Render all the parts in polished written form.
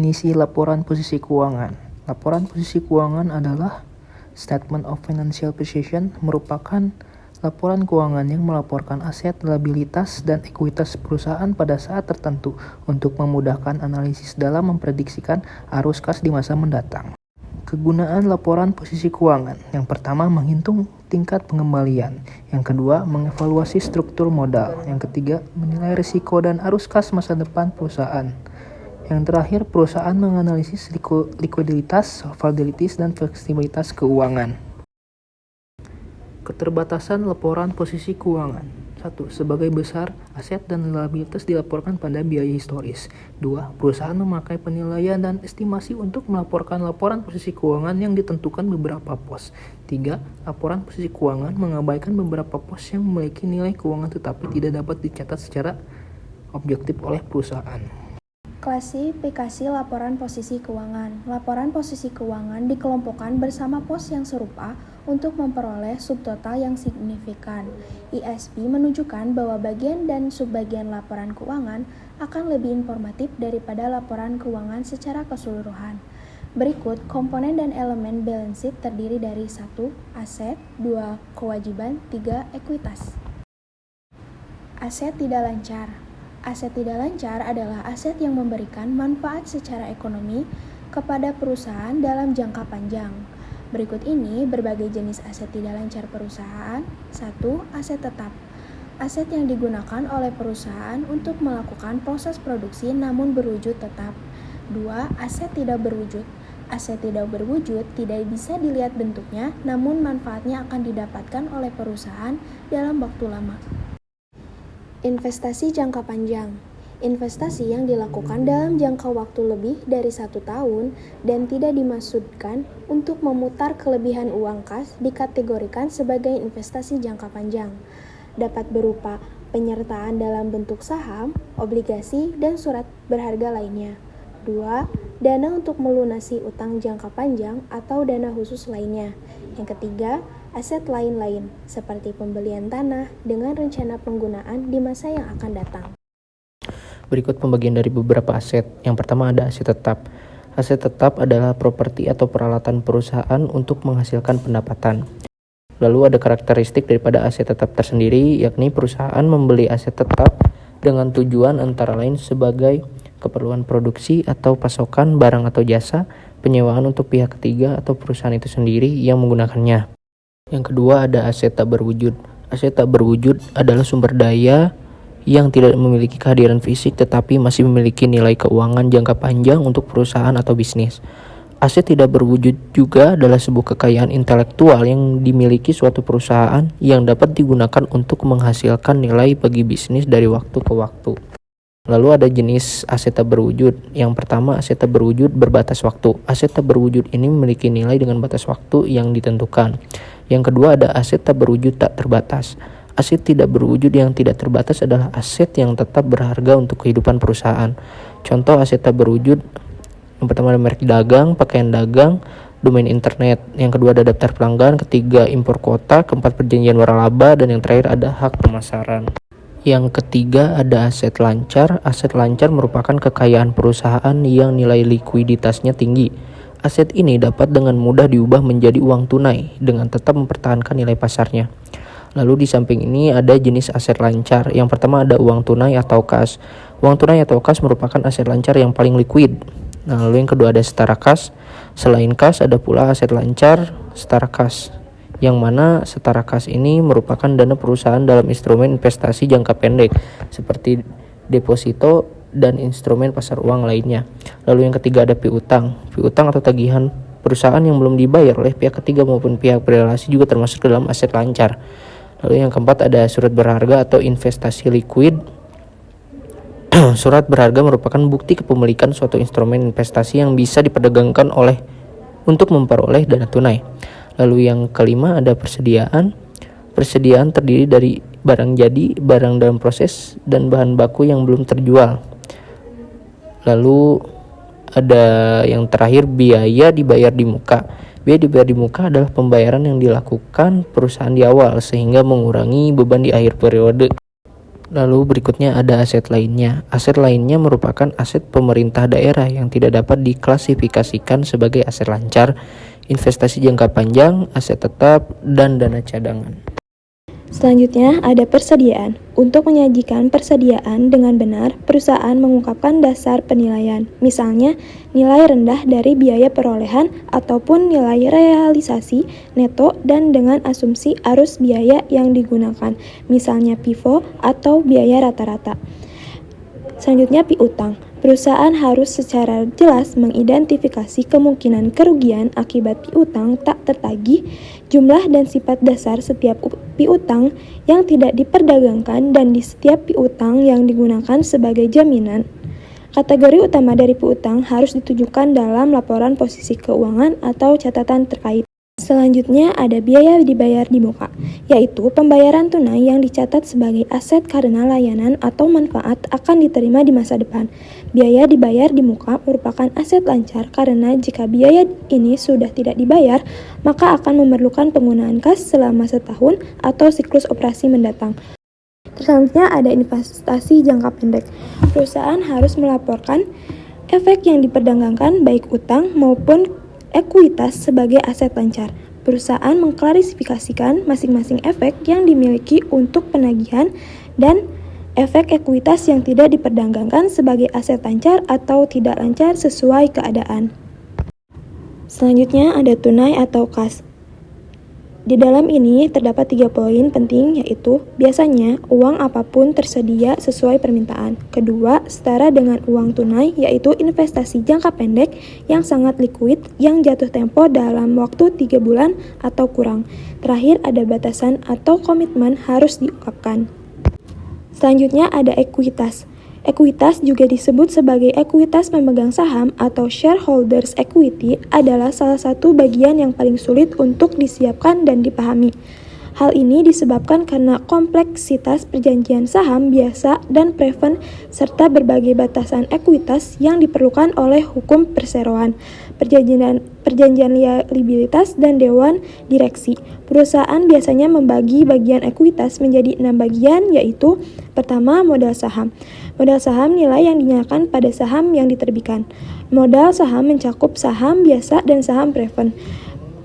Definisi laporan posisi keuangan. Laporan posisi keuangan adalah Statement of Financial Position, merupakan laporan keuangan yang melaporkan aset, liabilitas, dan ekuitas perusahaan pada saat tertentu untuk memudahkan analisis dalam memprediksikan arus kas di masa mendatang. Kegunaan laporan posisi keuangan. Yang pertama, menghitung tingkat pengembalian. Yang kedua, mengevaluasi struktur modal. Yang ketiga, menilai risiko dan arus kas masa depan perusahaan. Yang terakhir, perusahaan menganalisis likuiditas, volatilitas, dan fleksibilitas keuangan. Keterbatasan laporan posisi keuangan. 1. Sebagai besar, aset dan liabilitas dilaporkan pada biaya historis. 2. Perusahaan memakai penilaian dan estimasi untuk melaporkan laporan posisi keuangan yang ditentukan beberapa pos. 3. Laporan posisi keuangan mengabaikan beberapa pos yang memiliki nilai keuangan tetapi tidak dapat dicatat secara objektif oleh perusahaan. Klasifikasi laporan posisi keuangan. Laporan posisi keuangan dikelompokkan bersama pos yang serupa untuk memperoleh subtotal yang signifikan. ISP menunjukkan bahwa bagian dan subbagian laporan keuangan akan lebih informatif daripada laporan keuangan secara keseluruhan. Berikut komponen dan elemen balance sheet terdiri dari 1. Aset, 2. Kewajiban, 3. Ekuitas. Aset tidak lancar. Aset tidak lancar adalah aset yang memberikan manfaat secara ekonomi kepada perusahaan dalam jangka panjang. Berikut ini berbagai jenis aset tidak lancar perusahaan. 1. Aset tetap. Aset yang digunakan oleh perusahaan untuk melakukan proses produksi namun berwujud tetap. 2. Aset tidak berwujud. Aset tidak berwujud tidak bisa dilihat bentuknya namun manfaatnya akan didapatkan oleh perusahaan dalam waktu lama. Investasi jangka panjang. Investasi yang dilakukan dalam jangka waktu lebih dari 1 tahun dan tidak dimaksudkan untuk memutar kelebihan uang kas dikategorikan sebagai investasi jangka panjang. Dapat berupa penyertaan dalam bentuk saham, obligasi, dan surat berharga lainnya. 2. Dana untuk melunasi utang jangka panjang atau dana khusus lainnya. Yang ketiga, aset lain-lain, seperti pembelian tanah dengan rencana penggunaan di masa yang akan datang. Berikut pembagian dari beberapa aset. Yang pertama ada aset tetap. Aset tetap adalah properti atau peralatan perusahaan untuk menghasilkan pendapatan. Lalu ada karakteristik daripada aset tetap tersendiri, yakni perusahaan membeli aset tetap dengan tujuan antara lain sebagai keperluan produksi atau pasokan barang atau jasa, penyewaan untuk pihak ketiga atau perusahaan itu sendiri yang menggunakannya. Yang kedua ada aset tak berwujud. Aset tak berwujud adalah sumber daya yang tidak memiliki kehadiran fisik tetapi masih memiliki nilai keuangan jangka panjang untuk perusahaan atau bisnis. Aset tidak berwujud juga adalah sebuah kekayaan intelektual yang dimiliki suatu perusahaan yang dapat digunakan untuk menghasilkan nilai bagi bisnis dari waktu ke waktu. Lalu ada jenis aset tak berwujud. Yang pertama, aset tak berwujud berbatas waktu. Aset tak berwujud ini memiliki nilai dengan batas waktu yang ditentukan. Yang kedua ada aset tak berwujud tak terbatas. Aset tidak berwujud yang tidak terbatas adalah aset yang tetap berharga untuk kehidupan perusahaan. Contoh aset tak berwujud, yang pertama ada merek dagang, pakaian dagang, domain internet. Yang kedua ada daftar pelanggan, ketiga impor kuota, keempat perjanjian waralaba, dan yang terakhir ada hak pemasaran. Yang ketiga ada aset lancar. Aset lancar merupakan kekayaan perusahaan yang nilai likuiditasnya tinggi. Aset ini dapat dengan mudah diubah menjadi uang tunai dengan tetap mempertahankan nilai pasarnya. Lalu di samping ini ada jenis aset lancar. Yang pertama ada uang tunai atau kas. Uang tunai atau kas merupakan aset lancar yang paling liquid. Nah, lalu yang kedua ada setara kas. Selain kas ada pula aset lancar setara kas, yang mana setara kas ini merupakan dana perusahaan dalam instrumen investasi jangka pendek seperti deposito dan instrumen pasar uang lainnya. Lalu yang ketiga ada piutang. Piutang atau tagihan perusahaan yang belum dibayar oleh pihak ketiga maupun pihak berelasi juga termasuk dalam aset lancar. Lalu yang keempat ada surat berharga atau investasi liquid. Surat berharga merupakan bukti kepemilikan suatu instrumen investasi yang bisa diperdagangkan untuk memperoleh dana tunai. Lalu yang kelima ada persediaan. Persediaan terdiri dari barang jadi, barang dalam proses, dan bahan baku yang belum terjual. Lalu ada yang terakhir biaya dibayar di muka. Biaya dibayar di muka adalah pembayaran yang dilakukan perusahaan di awal sehingga mengurangi beban di akhir periode. Lalu berikutnya ada aset lainnya. Aset lainnya merupakan aset pemerintah daerah yang tidak dapat diklasifikasikan sebagai aset lancar, investasi jangka panjang, aset tetap, dan dana cadangan. Selanjutnya ada persediaan. Untuk menyajikan persediaan dengan benar, perusahaan mengungkapkan dasar penilaian, misalnya nilai rendah dari biaya perolehan ataupun nilai realisasi neto dan dengan asumsi arus biaya yang digunakan, misalnya PIFO atau biaya rata-rata. Selanjutnya piutang. Perusahaan harus secara jelas mengidentifikasi kemungkinan kerugian akibat piutang tak tertagih, jumlah dan sifat dasar setiap piutang yang tidak diperdagangkan dan di setiap piutang yang digunakan sebagai jaminan. Kategori utama dari piutang harus ditunjukkan dalam laporan posisi keuangan atau catatan terkait. Selanjutnya ada biaya dibayar di muka, yaitu pembayaran tunai yang dicatat sebagai aset karena layanan atau manfaat akan diterima di masa depan. Biaya dibayar di muka merupakan aset lancar karena jika biaya ini sudah tidak dibayar, maka akan memerlukan penggunaan kas selama setahun atau siklus operasi mendatang. Selanjutnya ada investasi jangka pendek. Perusahaan harus melaporkan efek yang diperdagangkan baik utang maupun ekuitas sebagai aset lancar. Perusahaan mengklasifikasikan masing-masing efek yang dimiliki untuk penagihan dan efek ekuitas yang tidak diperdagangkan sebagai aset lancar atau tidak lancar sesuai keadaan. Selanjutnya ada tunai atau kas. Di dalam ini terdapat 3 poin penting, yaitu biasanya uang apapun tersedia sesuai permintaan. Kedua, setara dengan uang tunai, yaitu investasi jangka pendek yang sangat likuid yang jatuh tempo dalam waktu 3 bulan atau kurang. Terakhir, ada batasan atau komitmen harus diungkapkan. Selanjutnya ada ekuitas. Ekuitas juga disebut sebagai ekuitas pemegang saham atau shareholders equity adalah salah satu bagian yang paling sulit untuk disiapkan dan dipahami. Hal ini disebabkan karena kompleksitas perjanjian saham biasa dan preferred serta berbagai batasan ekuitas yang diperlukan oleh hukum perseroan, perjanjian liabilitas, dan dewan direksi. Perusahaan biasanya membagi bagian ekuitas menjadi 6 bagian, yaitu pertama, modal saham. Modal saham nilai yang dinyatakan pada saham yang diterbitkan. Modal saham mencakup saham biasa dan saham preferred.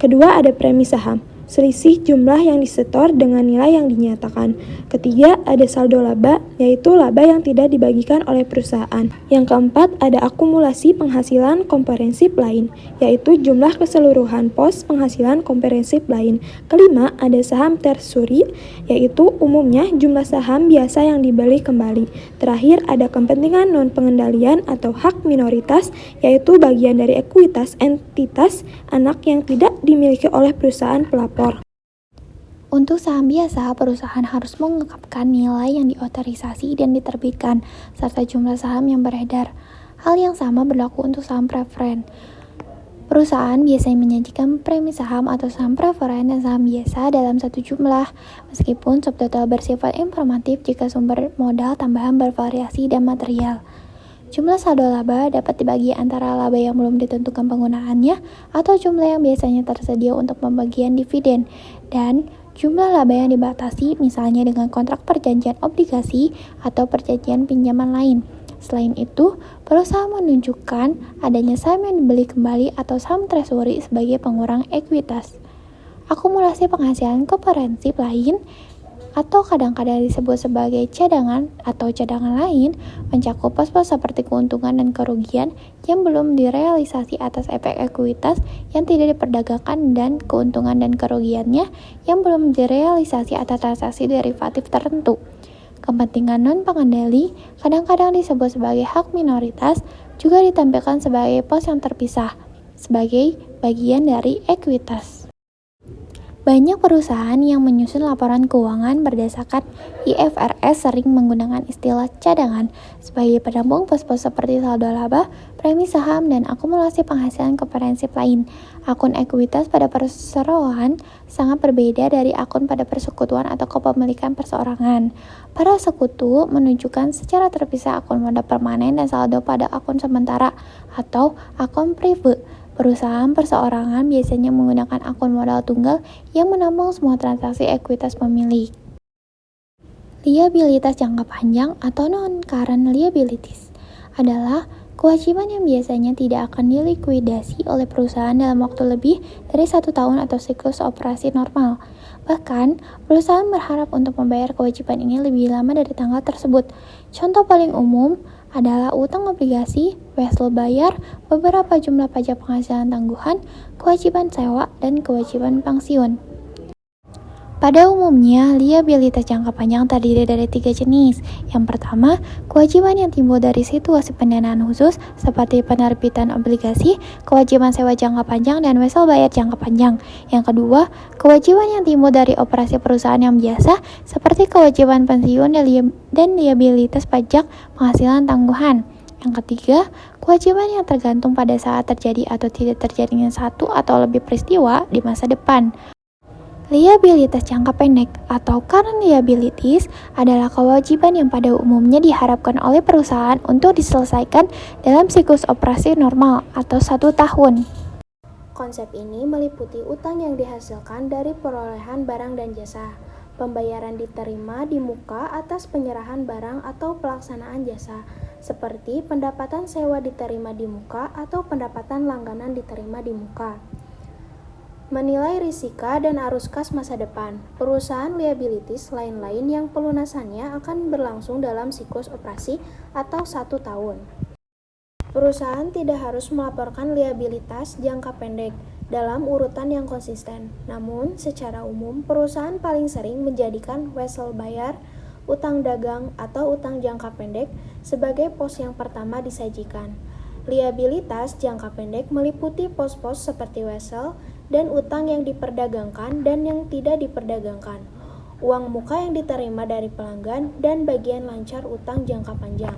Kedua, ada premi saham, selisih jumlah yang disetor dengan nilai yang dinyatakan. Ketiga, ada saldo laba, yaitu laba yang tidak dibagikan oleh perusahaan. Yang keempat, ada akumulasi penghasilan komprehensif lain, yaitu jumlah keseluruhan pos penghasilan komprehensif lain. Kelima, ada saham tersuri, yaitu umumnya jumlah saham biasa yang dibeli kembali. Terakhir, ada kepentingan non-pengendalian atau hak minoritas, yaitu bagian dari ekuitas entitas anak yang tidak dimiliki oleh perusahaan pelapor. Untuk saham biasa, perusahaan harus mengungkapkan nilai yang diotorisasi dan diterbitkan, serta jumlah saham yang beredar. Hal yang sama berlaku untuk saham preferen. Perusahaan biasanya menyajikan premi saham atau saham preferen dan saham biasa dalam satu jumlah, meskipun subtotal bersifat informatif jika sumber modal tambahan bervariasi dan material. Jumlah saldo laba dapat dibagi antara laba yang belum ditentukan penggunaannya atau jumlah yang biasanya tersedia untuk pembagian dividen, dan jumlah laba yang dibatasi misalnya dengan kontrak perjanjian obligasi atau perjanjian pinjaman lain. Selain itu, perusahaan menunjukkan adanya saham yang dibeli kembali atau saham treasury sebagai pengurang ekuitas. Akumulasi penghasilan komprehensif lain atau kadang-kadang disebut sebagai cadangan atau cadangan lain mencakup pos-pos seperti keuntungan dan kerugian yang belum direalisasi atas efek ekuitas yang tidak diperdagangkan dan keuntungan dan kerugiannya yang belum direalisasi atas transaksi derivatif tertentu. Kepentingan non-pengendali kadang-kadang disebut sebagai hak minoritas juga ditampilkan sebagai pos yang terpisah sebagai bagian dari ekuitas. Banyak perusahaan yang menyusun laporan keuangan berdasarkan IFRS sering menggunakan istilah cadangan sebagai penampung pos-pos seperti saldo laba, premi saham, dan akumulasi penghasilan komprehensif lain. Akun ekuitas pada perseroan sangat berbeda dari akun pada persekutuan atau kepemilikan perseorangan. Para sekutu menunjukkan secara terpisah akun modal permanen dan saldo pada akun sementara atau akun prive. Perusahaan perseorangan biasanya menggunakan akun modal tunggal yang menampung semua transaksi ekuitas pemilik. Liabilitas jangka panjang atau non-current liabilities adalah kewajiban yang biasanya tidak akan dilikuidasi oleh perusahaan dalam waktu lebih dari 1 tahun atau siklus operasi normal. Bahkan, perusahaan berharap untuk membayar kewajiban ini lebih lama dari tanggal tersebut. Contoh paling umum adalah utang obligasi, wesel bayar, beberapa jumlah pajak penghasilan tangguhan, kewajiban sewa, dan kewajiban pensiun. Pada umumnya, liabilitas jangka panjang terdiri dari 3 jenis. Yang pertama, kewajiban yang timbul dari situasi pendanaan khusus seperti penerbitan obligasi, kewajiban sewa jangka panjang, dan wesel bayar jangka panjang. Yang kedua, kewajiban yang timbul dari operasi perusahaan yang biasa seperti kewajiban pensiun dan liabilitas pajak penghasilan tangguhan. Yang ketiga, kewajiban yang tergantung pada saat terjadi atau tidak terjadinya satu atau lebih peristiwa di masa depan. Liabilitas jangka pendek atau current liabilities adalah kewajiban yang pada umumnya diharapkan oleh perusahaan untuk diselesaikan dalam siklus operasi normal atau 1 tahun. Konsep ini meliputi utang yang dihasilkan dari perolehan barang dan jasa, pembayaran diterima di muka atas penyerahan barang atau pelaksanaan jasa, seperti pendapatan sewa diterima di muka atau pendapatan langganan diterima di muka. Menilai risika dan arus kas masa depan. Perusahaan liabilities lain-lain yang pelunasannya akan berlangsung dalam siklus operasi atau 1 tahun. Perusahaan tidak harus melaporkan liabilitas jangka pendek dalam urutan yang konsisten. Namun, secara umum, perusahaan paling sering menjadikan wesel bayar, utang dagang, atau utang jangka pendek sebagai pos yang pertama disajikan. Liabilitas jangka pendek meliputi pos-pos seperti wesel dan utang yang diperdagangkan dan yang tidak diperdagangkan, uang muka yang diterima dari pelanggan, dan bagian lancar utang jangka panjang.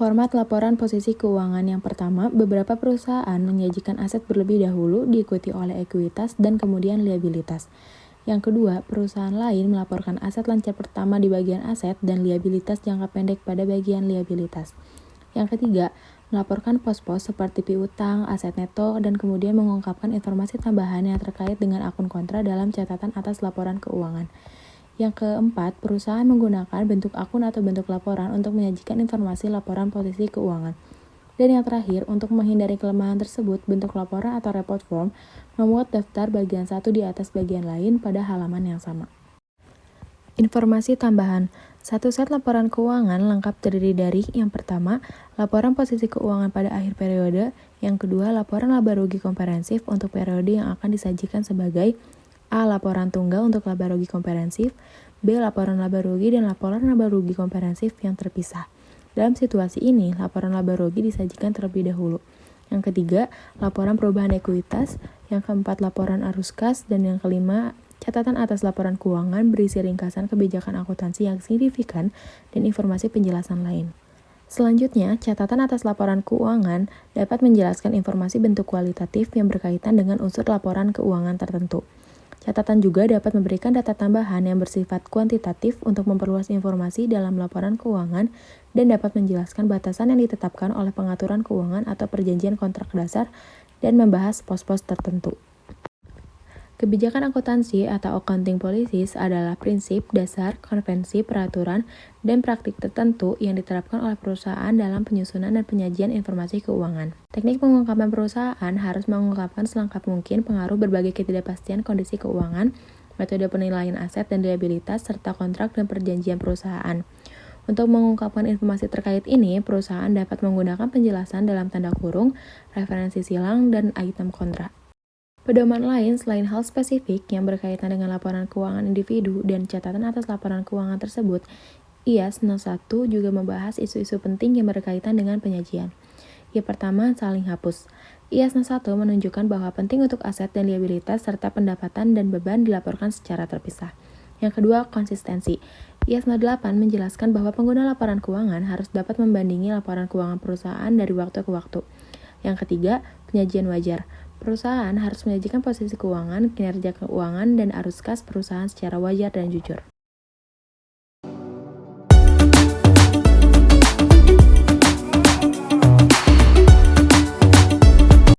Format laporan posisi keuangan yang pertama, beberapa perusahaan menyajikan aset berlebih dahulu diikuti oleh ekuitas dan kemudian liabilitas. Yang kedua, perusahaan lain melaporkan aset lancar pertama di bagian aset dan liabilitas jangka pendek pada bagian liabilitas. Yang ketiga, melaporkan pos-pos seperti piutang, aset neto, dan kemudian mengungkapkan informasi tambahan yang terkait dengan akun kontra dalam catatan atas laporan keuangan. Yang keempat, perusahaan menggunakan bentuk akun atau bentuk laporan untuk menyajikan informasi laporan posisi keuangan. Dan yang terakhir, untuk menghindari kelemahan tersebut, bentuk laporan atau report form memuat daftar bagian satu di atas bagian lain pada halaman yang sama. Informasi tambahan. Satu set laporan keuangan lengkap terdiri dari yang pertama, laporan posisi keuangan pada akhir periode, yang kedua, laporan laba rugi komprehensif untuk periode yang akan disajikan sebagai A. Laporan tunggal untuk laba rugi komprehensif, B. Laporan laba rugi dan laporan laba rugi komprehensif yang terpisah. Dalam situasi ini, laporan laba rugi disajikan terlebih dahulu. Yang ketiga, laporan perubahan ekuitas, yang keempat, laporan arus kas, dan yang kelima, catatan atas laporan keuangan berisi ringkasan kebijakan akuntansi yang signifikan dan informasi penjelasan lain. Selanjutnya, catatan atas laporan keuangan dapat menjelaskan informasi bentuk kualitatif yang berkaitan dengan unsur laporan keuangan tertentu. Catatan juga dapat memberikan data tambahan yang bersifat kuantitatif untuk memperluas informasi dalam laporan keuangan dan dapat menjelaskan batasan yang ditetapkan oleh pengaturan keuangan atau perjanjian kontrak dasar dan membahas pos-pos tertentu. Kebijakan akuntansi atau accounting policies adalah prinsip, dasar, konvensi, peraturan, dan praktik tertentu yang diterapkan oleh perusahaan dalam penyusunan dan penyajian informasi keuangan. Teknik pengungkapan perusahaan harus mengungkapkan selengkap mungkin pengaruh berbagai ketidakpastian kondisi keuangan, metode penilaian aset dan liabilitas, serta kontrak dan perjanjian perusahaan. Untuk mengungkapkan informasi terkait ini, perusahaan dapat menggunakan penjelasan dalam tanda kurung, referensi silang, dan item kontrak. Pedoman lain selain hal spesifik yang berkaitan dengan laporan keuangan individu dan catatan atas laporan keuangan tersebut, IAS 01 juga membahas isu-isu penting yang berkaitan dengan penyajian. Yang pertama, saling hapus. IAS 01 menunjukkan bahwa penting untuk aset dan liabilitas serta pendapatan dan beban dilaporkan secara terpisah. Yang kedua, konsistensi. IAS 08 menjelaskan bahwa pengguna laporan keuangan harus dapat membandingi laporan keuangan perusahaan dari waktu ke waktu. Yang ketiga, penyajian wajar. Perusahaan harus menyajikan posisi keuangan, kinerja keuangan, dan arus kas perusahaan secara wajar dan jujur.